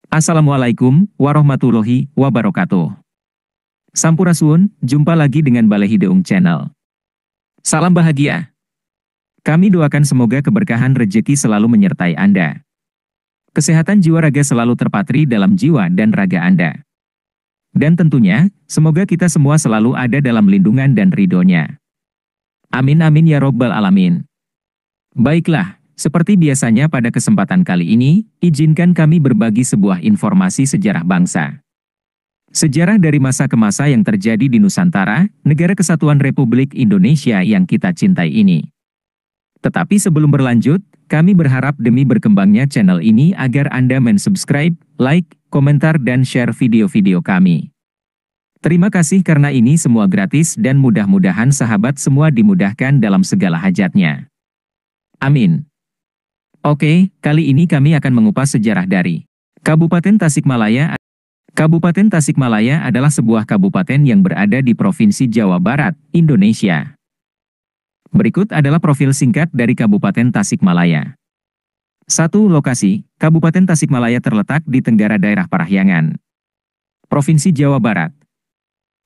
Assalamualaikum warahmatullahi wabarakatuh. Sampurasun, jumpa lagi dengan Balai Hideung Channel. Salam bahagia. Kami doakan semoga keberkahan rejeki selalu menyertai Anda. Kesehatan jiwa raga selalu terpatri dalam jiwa dan raga Anda. Dan tentunya, semoga kita semua selalu ada dalam lindungan dan ridhonya. Amin amin ya robbal alamin. Baiklah. Seperti biasanya pada kesempatan kali ini, izinkan kami berbagi sebuah informasi sejarah bangsa. Sejarah dari masa ke masa yang terjadi di Nusantara, Negara Kesatuan Republik Indonesia yang kita cintai ini. Tetapi sebelum berlanjut, kami berharap demi berkembangnya channel ini agar Anda subscribe, like, komentar dan share video-video kami. Terima kasih karena ini semua gratis dan mudah-mudahan sahabat semua dimudahkan dalam segala hajatnya. Amin. Oke, kali ini kami akan mengupas sejarah dari Kabupaten Tasikmalaya. Kabupaten Tasikmalaya adalah sebuah kabupaten yang berada di Provinsi Jawa Barat, Indonesia. Berikut adalah profil singkat dari Kabupaten Tasikmalaya. 1. Lokasi, Kabupaten Tasikmalaya terletak di tenggara daerah Parahyangan, Provinsi Jawa Barat.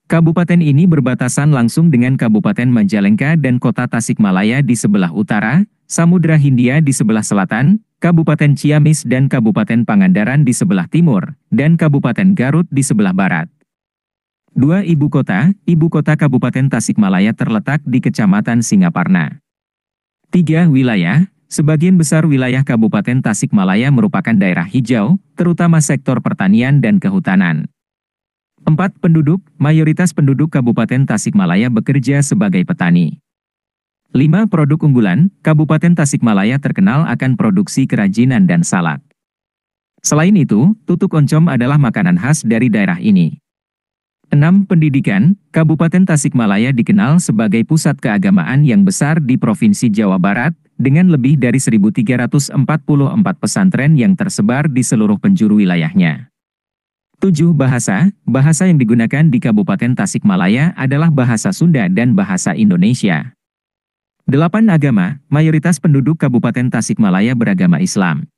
Kabupaten ini berbatasan langsung dengan Kabupaten Majalengka dan Kota Tasikmalaya di sebelah utara, Samudra Hindia di sebelah selatan, Kabupaten Ciamis dan Kabupaten Pangandaran di sebelah timur, dan Kabupaten Garut di sebelah barat. 2. Ibu kota Kabupaten Tasikmalaya terletak di Kecamatan Singaparna. 3. Wilayah, sebagian besar wilayah Kabupaten Tasikmalaya merupakan daerah hijau, terutama sektor pertanian dan kehutanan. 4. Penduduk, mayoritas penduduk Kabupaten Tasikmalaya bekerja sebagai petani. 5. Produk unggulan, Kabupaten Tasikmalaya terkenal akan produksi kerajinan dan salak. Selain itu, tutuk oncom adalah makanan khas dari daerah ini. 6. Pendidikan, Kabupaten Tasikmalaya dikenal sebagai pusat keagamaan yang besar di Provinsi Jawa Barat, dengan lebih dari 1.344 pesantren yang tersebar di seluruh penjuru wilayahnya. 7. Bahasa yang digunakan di Kabupaten Tasikmalaya adalah bahasa Sunda dan bahasa Indonesia. 8. Agama, mayoritas penduduk Kabupaten Tasikmalaya beragama Islam.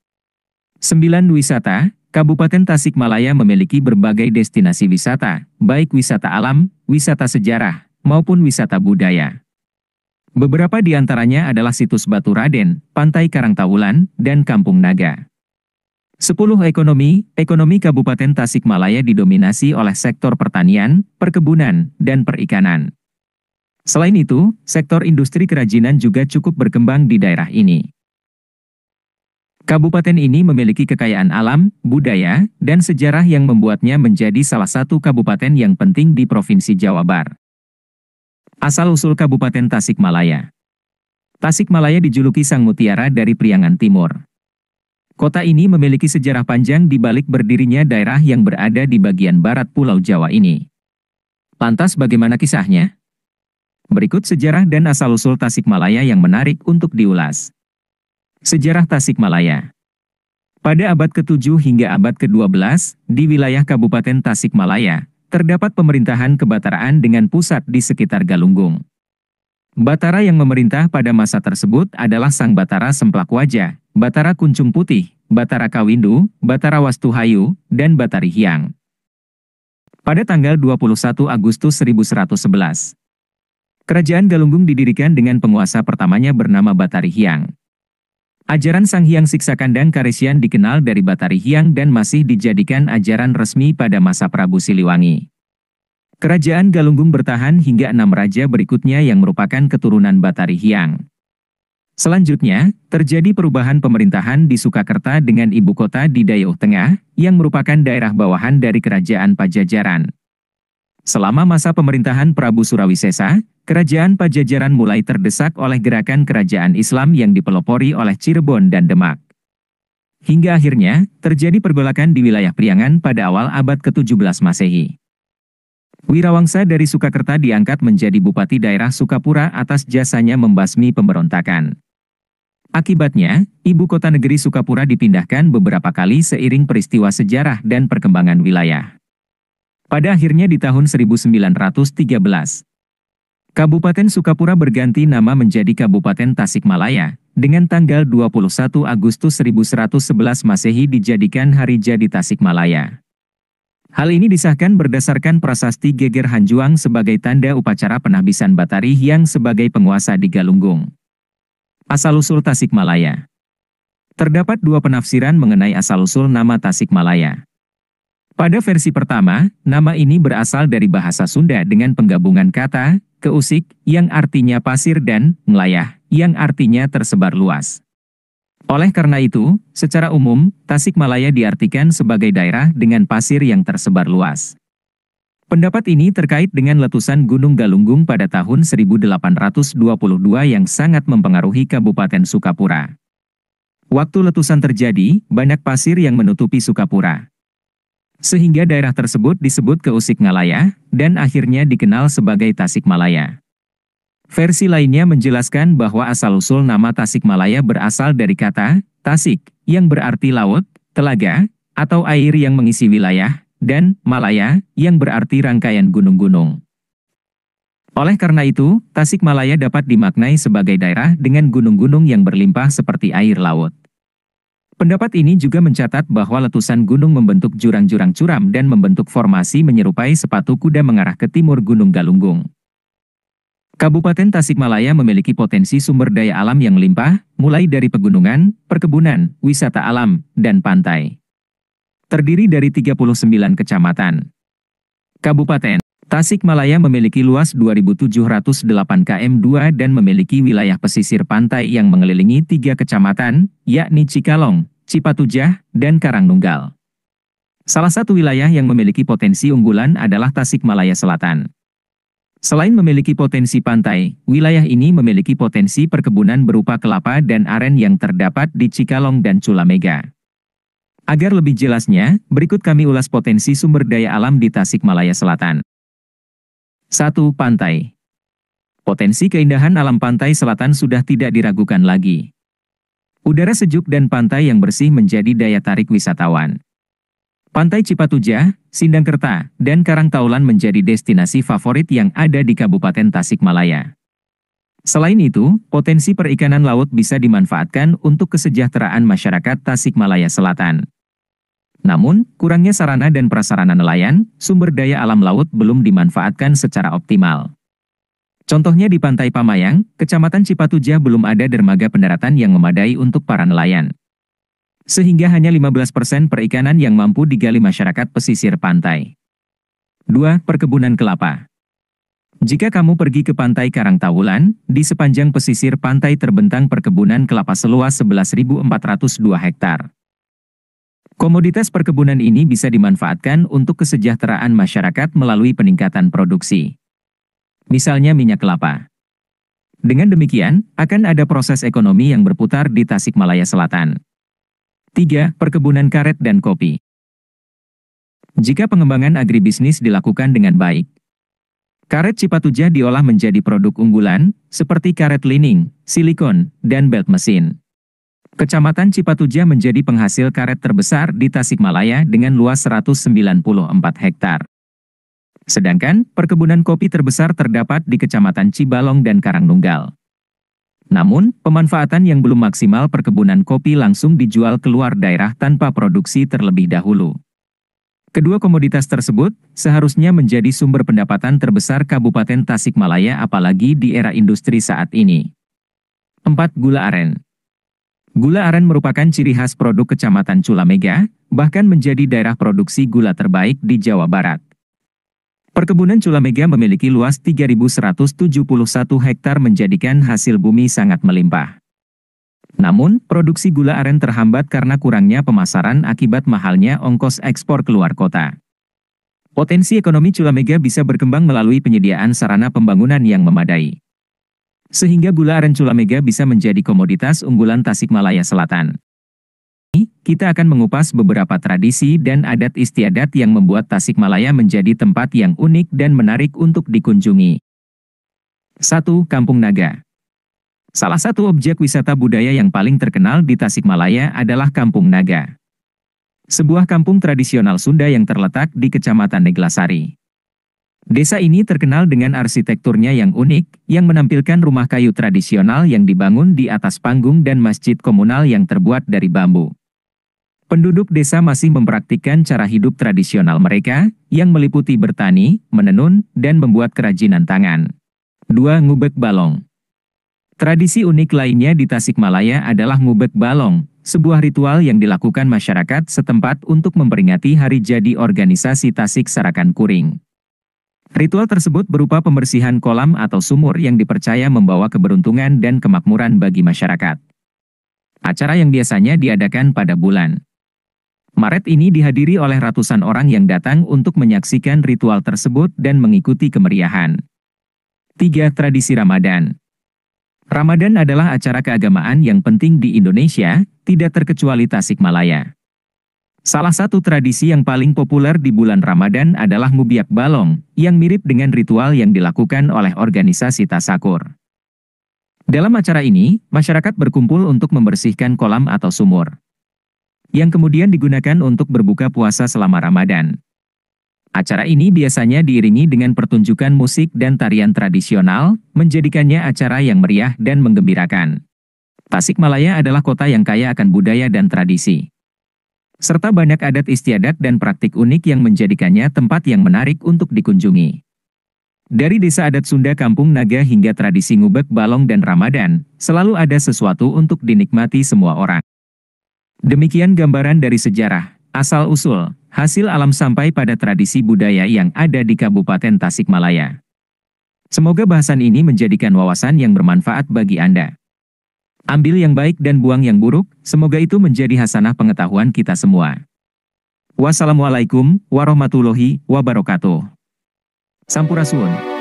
9. Wisata, Kabupaten Tasikmalaya memiliki berbagai destinasi wisata, baik wisata alam, wisata sejarah, maupun wisata budaya. Beberapa di antaranya adalah situs Batu Raden, Pantai Karangtawulan, dan Kampung Naga. 10. Ekonomi Kabupaten Tasikmalaya didominasi oleh sektor pertanian, perkebunan, dan perikanan. Selain itu, sektor industri kerajinan juga cukup berkembang di daerah ini. Kabupaten ini memiliki kekayaan alam, budaya, dan sejarah yang membuatnya menjadi salah satu kabupaten yang penting di Provinsi Jawa Barat. Asal-usul Kabupaten Tasikmalaya. Tasikmalaya dijuluki Sang Mutiara dari Priangan Timur. Kota ini memiliki sejarah panjang di balik berdirinya daerah yang berada di bagian barat Pulau Jawa ini. Lantas bagaimana kisahnya? Berikut sejarah dan asal-usul Tasikmalaya yang menarik untuk diulas. Sejarah Tasikmalaya. Pada abad ke-7 hingga abad ke-12, di wilayah Kabupaten Tasikmalaya, terdapat pemerintahan kebataraan dengan pusat di sekitar Galunggung. Batara yang memerintah pada masa tersebut adalah Sang Batara Semplakwaja, Batara Kuncung Putih, Batara Kawindu, Batara Wastuhayu, dan Batari Hyang. Pada tanggal 21 Agustus 1111, Kerajaan Galunggung didirikan dengan penguasa pertamanya bernama Batari Hyang. Ajaran Sang Hyang Siksa-Kandang Karesian dikenal dari Batari Hyang dan masih dijadikan ajaran resmi pada masa Prabu Siliwangi. Kerajaan Galunggung bertahan hingga 6 raja berikutnya yang merupakan keturunan Batari Hyang. Selanjutnya, terjadi perubahan pemerintahan di Sukakerta dengan ibu kota di Dayeuh Tengah, yang merupakan daerah bawahan dari Kerajaan Pajajaran. Selama masa pemerintahan Prabu Surawisesa, Kerajaan Pajajaran mulai terdesak oleh gerakan kerajaan Islam yang dipelopori oleh Cirebon dan Demak. Hingga akhirnya, terjadi pergolakan di wilayah Priangan pada awal abad ke-17 Masehi. Wirawangsa dari Sukakerta diangkat menjadi Bupati Daerah Sukapura atas jasanya membasmi pemberontakan. Akibatnya, ibu kota negeri Sukapura dipindahkan beberapa kali seiring peristiwa sejarah dan perkembangan wilayah. Pada akhirnya di tahun 1913, Kabupaten Sukapura berganti nama menjadi Kabupaten Tasikmalaya, dengan tanggal 21 Agustus 1111 Masehi dijadikan Hari Jadi Tasikmalaya. Hal ini disahkan berdasarkan prasasti Geger Hanjuang sebagai tanda upacara penahbisan Batari yang sebagai penguasa di Galunggung. Asal-usul Tasikmalaya. Terdapat dua penafsiran mengenai asal-usul nama Tasikmalaya. Pada versi pertama, nama ini berasal dari bahasa Sunda dengan penggabungan kata, keusik, yang artinya pasir dan nglayah, yang artinya tersebar luas. Oleh karena itu, secara umum, Tasikmalaya diartikan sebagai daerah dengan pasir yang tersebar luas. Pendapat ini terkait dengan letusan Gunung Galunggung pada tahun 1822 yang sangat mempengaruhi Kabupaten Sukapura. Waktu letusan terjadi, banyak pasir yang menutupi Sukapura. Sehingga daerah tersebut disebut Keusik Ngalayah, dan akhirnya dikenal sebagai Tasikmalaya. Versi lainnya menjelaskan bahwa asal-usul nama Tasikmalaya berasal dari kata tasik, yang berarti laut, telaga, atau air yang mengisi wilayah, dan Malaya, yang berarti rangkaian gunung-gunung. Oleh karena itu, Tasikmalaya dapat dimaknai sebagai daerah dengan gunung-gunung yang berlimpah seperti air laut. Pendapat ini juga mencatat bahwa letusan gunung membentuk jurang-jurang curam dan membentuk formasi menyerupai sepatu kuda mengarah ke timur Gunung Galunggung. Kabupaten Tasikmalaya memiliki potensi sumber daya alam yang limpah, mulai dari pegunungan, perkebunan, wisata alam, dan pantai. Terdiri dari 39 kecamatan. Kabupaten Tasikmalaya memiliki luas 2.708 km2 dan memiliki wilayah pesisir pantai yang mengelilingi 3 kecamatan, yakni Cikalong, Cipatujah, dan Karangnunggal. Salah satu wilayah yang memiliki potensi unggulan adalah Tasikmalaya Selatan. Selain memiliki potensi pantai, wilayah ini memiliki potensi perkebunan berupa kelapa dan aren yang terdapat di Cikalong dan Culamega. Agar lebih jelasnya, berikut kami ulas potensi sumber daya alam di Tasikmalaya Selatan. 1. Pantai. Potensi keindahan alam pantai selatan sudah tidak diragukan lagi. Udara sejuk dan pantai yang bersih menjadi daya tarik wisatawan. Pantai Cipatujah, Sindangkerta, dan Karangtaulan menjadi destinasi favorit yang ada di Kabupaten Tasikmalaya. Selain itu, potensi perikanan laut bisa dimanfaatkan untuk kesejahteraan masyarakat Tasikmalaya Selatan. Namun, kurangnya sarana dan prasarana nelayan, sumber daya alam laut belum dimanfaatkan secara optimal. Contohnya di Pantai Pamayang, Kecamatan Cipatujah belum ada dermaga pendaratan yang memadai untuk para nelayan. Sehingga hanya 15% perikanan yang mampu digali masyarakat pesisir pantai. 2. Perkebunan kelapa. Jika kamu pergi ke Pantai Karangtaulan, di sepanjang pesisir pantai terbentang perkebunan kelapa seluas 11.402 hektar. Komoditas perkebunan ini bisa dimanfaatkan untuk kesejahteraan masyarakat melalui peningkatan produksi. Misalnya minyak kelapa. Dengan demikian, akan ada proses ekonomi yang berputar di Tasikmalaya Selatan. 3. Perkebunan karet dan kopi. Jika pengembangan agribisnis dilakukan dengan baik, karet Cipatujah diolah menjadi produk unggulan, seperti karet lining, silikon, dan belt mesin. Kecamatan Cipatujah menjadi penghasil karet terbesar di Tasikmalaya dengan luas 194 hektar. Sedangkan, perkebunan kopi terbesar terdapat di Kecamatan Cibalong dan Karangnunggal. Namun, pemanfaatan yang belum maksimal perkebunan kopi langsung dijual keluar daerah tanpa produksi terlebih dahulu. Kedua komoditas tersebut seharusnya menjadi sumber pendapatan terbesar Kabupaten Tasikmalaya apalagi di era industri saat ini. 4. Gula aren. Gula aren merupakan ciri khas produk Kecamatan Culamega, bahkan menjadi daerah produksi gula terbaik di Jawa Barat. Perkebunan Culamega memiliki luas 3.171 hektar menjadikan hasil bumi sangat melimpah. Namun, produksi gula aren terhambat karena kurangnya pemasaran akibat mahalnya ongkos ekspor keluar kota. Potensi ekonomi Culamega bisa berkembang melalui penyediaan sarana pembangunan yang memadai. Sehingga gula aren Culamega bisa menjadi komoditas unggulan Tasikmalaya Selatan. Kita akan mengupas beberapa tradisi dan adat istiadat yang membuat Tasikmalaya menjadi tempat yang unik dan menarik untuk dikunjungi. 1. Kampung Naga. Salah satu objek wisata budaya yang paling terkenal di Tasikmalaya adalah Kampung Naga. Sebuah kampung tradisional Sunda yang terletak di Kecamatan Neglasari. Desa ini terkenal dengan arsitekturnya yang unik, yang menampilkan rumah kayu tradisional yang dibangun di atas panggung dan masjid komunal yang terbuat dari bambu. Penduduk desa masih mempraktikkan cara hidup tradisional mereka, yang meliputi bertani, menenun, dan membuat kerajinan tangan. 2. Ngubek Balong. Tradisi unik lainnya di Tasikmalaya adalah ngubek balong, sebuah ritual yang dilakukan masyarakat setempat untuk memperingati hari jadi organisasi Tasik Sarakan Kuring. Ritual tersebut berupa pembersihan kolam atau sumur yang dipercaya membawa keberuntungan dan kemakmuran bagi masyarakat. Acara yang biasanya diadakan pada bulan Maret ini dihadiri oleh ratusan orang yang datang untuk menyaksikan ritual tersebut dan mengikuti kemeriahan. 3. Tradisi Ramadan. Ramadan adalah acara keagamaan yang penting di Indonesia, tidak terkecuali Tasikmalaya. Salah satu tradisi yang paling populer di bulan Ramadan adalah ngubiak balong, yang mirip dengan ritual yang dilakukan oleh organisasi Tasakur. Dalam acara ini, masyarakat berkumpul untuk membersihkan kolam atau sumur, yang kemudian digunakan untuk berbuka puasa selama Ramadan. Acara ini biasanya diiringi dengan pertunjukan musik dan tarian tradisional, menjadikannya acara yang meriah dan menggembirakan. Tasikmalaya adalah kota yang kaya akan budaya dan tradisi, serta banyak adat istiadat dan praktik unik yang menjadikannya tempat yang menarik untuk dikunjungi. Dari desa adat Sunda Kampung Naga hingga tradisi ngubek balong dan Ramadan, selalu ada sesuatu untuk dinikmati semua orang. Demikian gambaran dari sejarah, asal-usul, hasil alam sampai pada tradisi budaya yang ada di Kabupaten Tasikmalaya. Semoga bahasan ini menjadikan wawasan yang bermanfaat bagi Anda. Ambil yang baik dan buang yang buruk, semoga itu menjadi hasanah pengetahuan kita semua. Wassalamualaikum warahmatullahi wabarakatuh. Sampurasun.